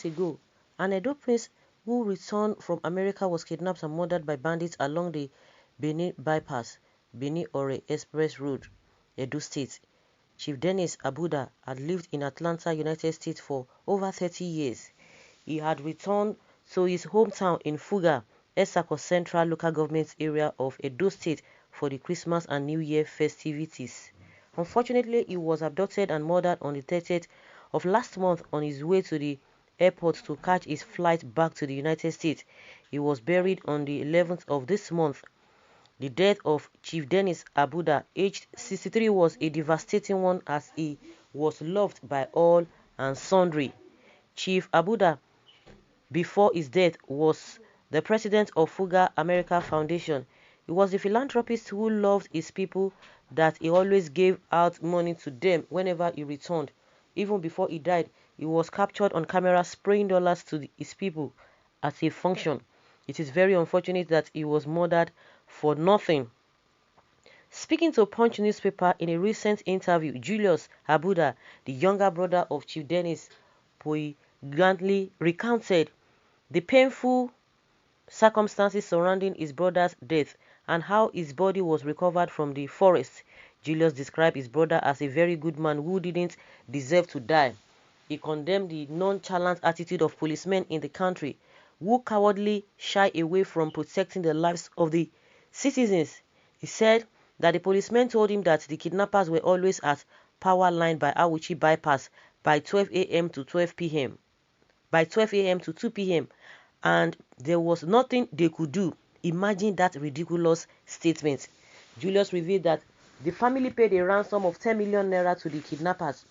days ago, an Edo prince who returned from America was kidnapped and murdered by bandits along the Benin Bypass, Benin-Ore Express Road, Edo State. Chief Dennis Abuda had lived in Atlanta, United States for over 30 years. He had returned to his hometown in Fuga, Esako Central Local Government Area of Edo State for the Christmas and New Year festivities. Unfortunately, he was abducted and murdered on the 30th of last month on his way to the airport to catch his flight back to the United States. He was buried on the 11th of this month. The death of Chief Dennis Abuda, aged 63, was a devastating one as he was loved by all and sundry. Chief Abuda, before his death, was the president of Fuga America Foundation. He was a philanthropist who loved his people, that he always gave out money to them whenever he returned. Even before he died, he was captured on camera spraying dollars to his people at a function. It is very unfortunate that he was murdered for nothing. Speaking to Punch newspaper in a recent interview, Julius Abuda, the younger brother of Chief Dennis, poignantly recounted the painful circumstances surrounding his brother's death and how his body was recovered from the forest. Julius described his brother as a very good man who didn't deserve to die. He condemned the nonchalant attitude of policemen in the country who cowardly shy away from protecting the lives of the citizens. He said that the policemen told him that the kidnappers were always at power line by Awuchi bypass by 12 a.m. to 12 p.m. by 12 a.m. to 2 p.m. and there was nothing they could do. Imagine that ridiculous statement. Julius revealed that the family paid a ransom of 10 million naira to the kidnappers.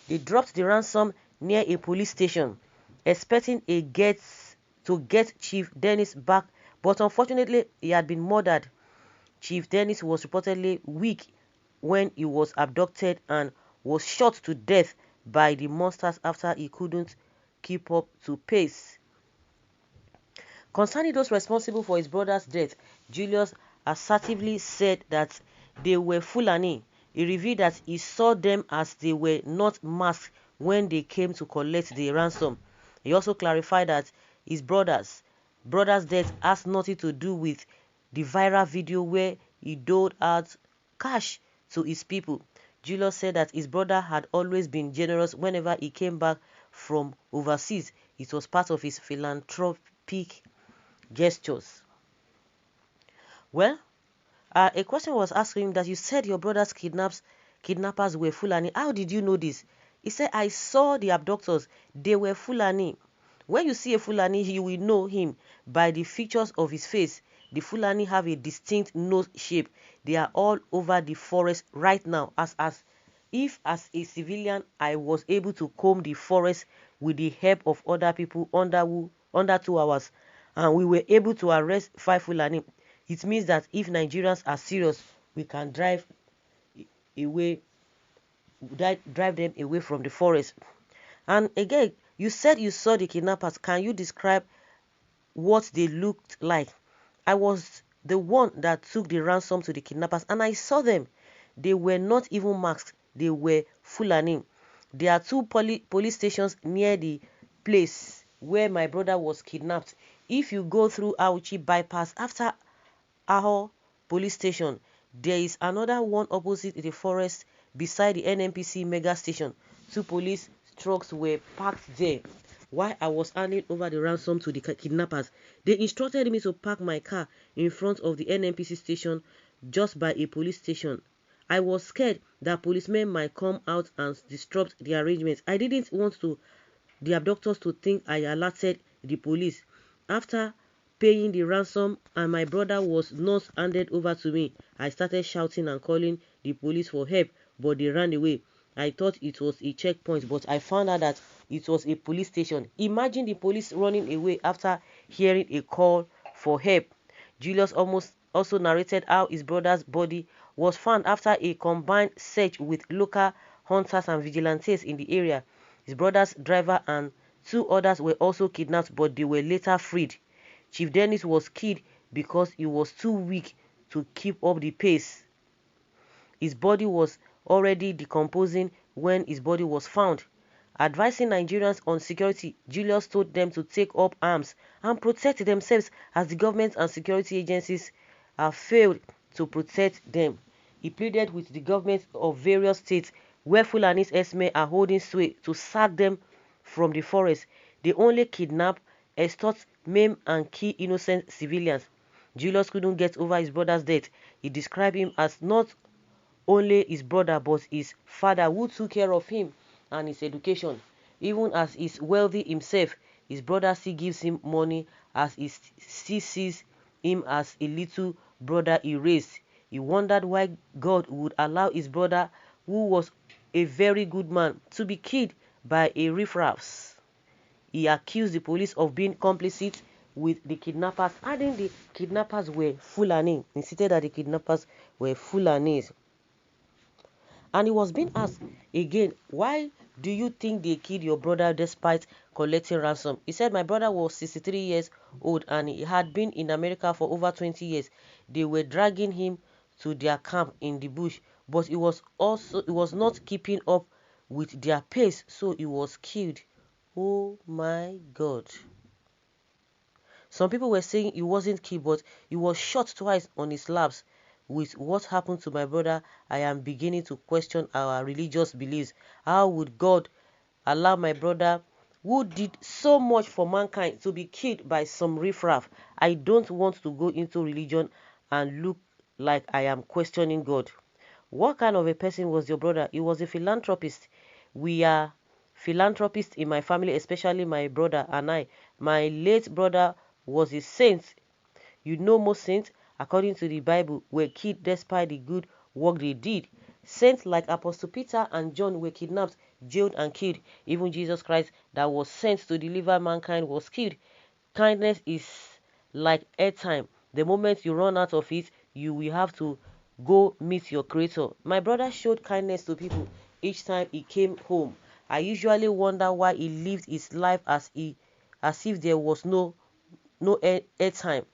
They dropped the ransom near a police station, expecting to get Chief Dennis back, but unfortunately he had been murdered. Chief Dennis was reportedly weak when he was abducted and was shot to death by the monsters after he couldn't keep up to pace. Concerning those responsible for his brother's death, Julius assertively said that they were Fulani. He revealed that he saw them as they were not masked when they came to collect the ransom. He also clarified that his brother's death has nothing to do with the viral video where he doled out cash to his people. Julius said that his brother had always been generous whenever he came back from overseas. It was part of his philanthropic gestures. Well, a question was asked him that you said your brother's kidnappers were Fulani. How did you know this? He said, I saw the abductors. They were Fulani. When you see a Fulani, you will know him by the features of his face. The Fulani have a distinct nose shape. They are all over the forest right now. As if as a civilian, I was able to comb the forest with the help of other people under 2 hours. And we were able to arrest 5 Fulani. It means that if Nigerians are serious, we can drive them away from the forest. And again, you said you saw the kidnappers. Can you describe what they looked like? I was the one that took the ransom to the kidnappers and I saw them. They were not even masked. They were Fulani. There are 2 police stations near the place where my brother was kidnapped. If you go through Auchi bypass after Aho police station, there is another one opposite the forest beside the NNPC mega station. 2 police trucks were parked there. While I was handing over the ransom to the kidnappers, they instructed me to park my car in front of the NNPC station just by a police station. I was scared that policemen might come out and disrupt the arrangements. I didn't want the abductors to think I alerted the police. After paying the ransom and my brother was not handed over to me, I started shouting and calling the police for help, but they ran away. I thought it was a checkpoint, but I found out that it was a police station. Imagine the police running away after hearing a call for help. Julius also narrated how his brother's body was found after a combined search with local hunters and vigilantes in the area. His brother's driver and 2 others were also kidnapped, but they were later freed. Chief Dennis was killed because he was too weak to keep up the pace. His body was already decomposing when his body was found. Advising Nigerians on security, Julius told them to take up arms and protect themselves as the government and security agencies have failed to protect them. He pleaded with the governments of various states where Fulani's Herdsmen are holding sway to sack them from the forest. They only kidnap, extort, maim and kill innocent civilians. Julius couldn't get over his brother's death. He described him as not only his brother but his father who took care of him and his education. Even as he's wealthy himself, his brother still gives him money as he still sees him as a little brother he raised. He wondered why God would allow his brother, who was a very good man, to be killed by a riffraffs. He accused the police of being complicit with the kidnappers, adding the kidnappers were Fulani. He stated that the kidnappers were Fulanis. And he was being asked again, why do you think they killed your brother despite collecting ransom? He said, my brother was 63 years old and he had been in America for over 20 years. They were dragging him to their camp in the bush, but he was not keeping up with their pace, so he was killed. Oh my God. Some people were saying he wasn't killed, but he was shot twice on his laps. With what happened to my brother, I am beginning to question our religious beliefs. How would God allow my brother, who did so much for mankind, to be killed by some riffraff? I don't want to go into religion and look like I am questioning God. What kind of a person was your brother? He was a philanthropist. We are philanthropists in my family, especially my brother and I. My late brother was a saint. You know, most saints, according to the Bible, were killed despite the good work they did. Saints like Apostle Peter and John were kidnapped, jailed and killed. Even Jesus Christ, that was sent to deliver mankind, was killed. Kindness is like airtime. The moment you run out of it, you will have to go meet your creator. My brother showed kindness to people each time he came home. I usually wonder why he lived his life as if there was no airtime.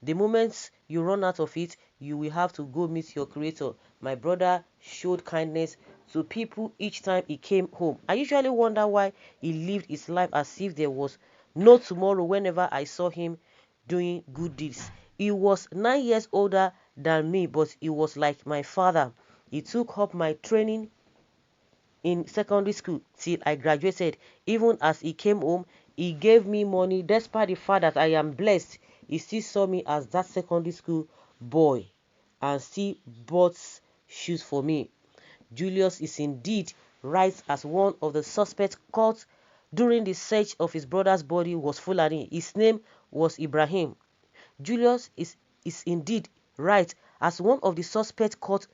The moment you run out of it, you will have to go meet your creator. My brother showed kindness to people each time he came home. I usually wonder why he lived his life as if there was no tomorrow whenever I saw him doing good deeds. He was 9 years older than me, but he was like my father. He took up my training in secondary school till I graduated. Even as he came home, he gave me money. Despite the fact that I am blessed, he still saw me as that secondary school boy and still bought shoes for me. Julius is indeed right, as one of the suspects caught during the search of his brother's body was Fulani. His name was Ibrahim. Julius is indeed right, as one of the suspects caught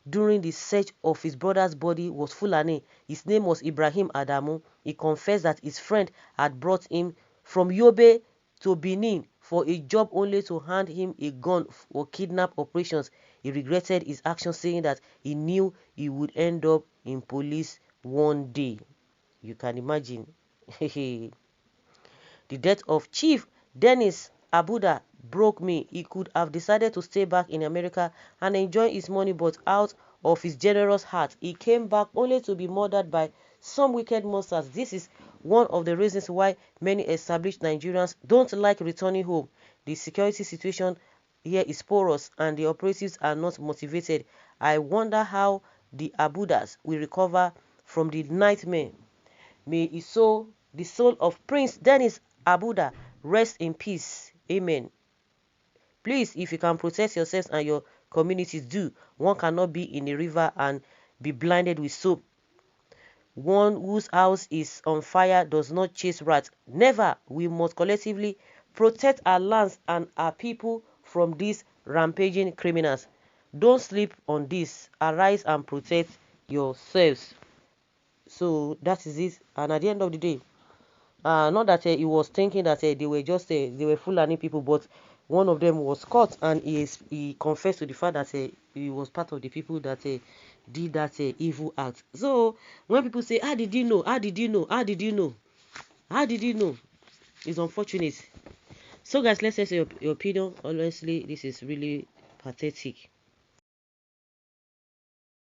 during the search of his brother's body was Fulani. His name was Ibrahim Adamu. He confessed that his friend had brought him from Yobe to Benin for a job only to hand him a gun for kidnap operations. He regretted his actions, saying that he knew he would end up in police one day. You can imagine. The death of Chief Dennis Abuda broke me. He could have decided to stay back in America and enjoy his money, but out of his generous heart, he came back only to be murdered by some wicked monsters. This is one of the reasons why many established Nigerians don't like returning home. The security situation here is porous and the operatives are not motivated. I wonder how the Abudas will recover from the nightmare. May the soul of Prince Dennis Abuda rest in peace. Amen. Please, if you can protect yourselves and your communities, do. One cannot be in a river and be blinded with soap. One whose house is on fire does not chase rats. Never. We must collectively protect our lands and our people from these rampaging criminals. Don't sleep on this. Arise and protect yourselves. So that is it. And at the end of the day, not that he was thinking that they were just they were Fulani people, but one of them was caught and he confessed to the fact that he was part of the people that did that evil act. So when people say, how did you know? How did you know? How did you know? How did you know? It's unfortunate. So guys, let's say your opinion. Honestly, this is really pathetic.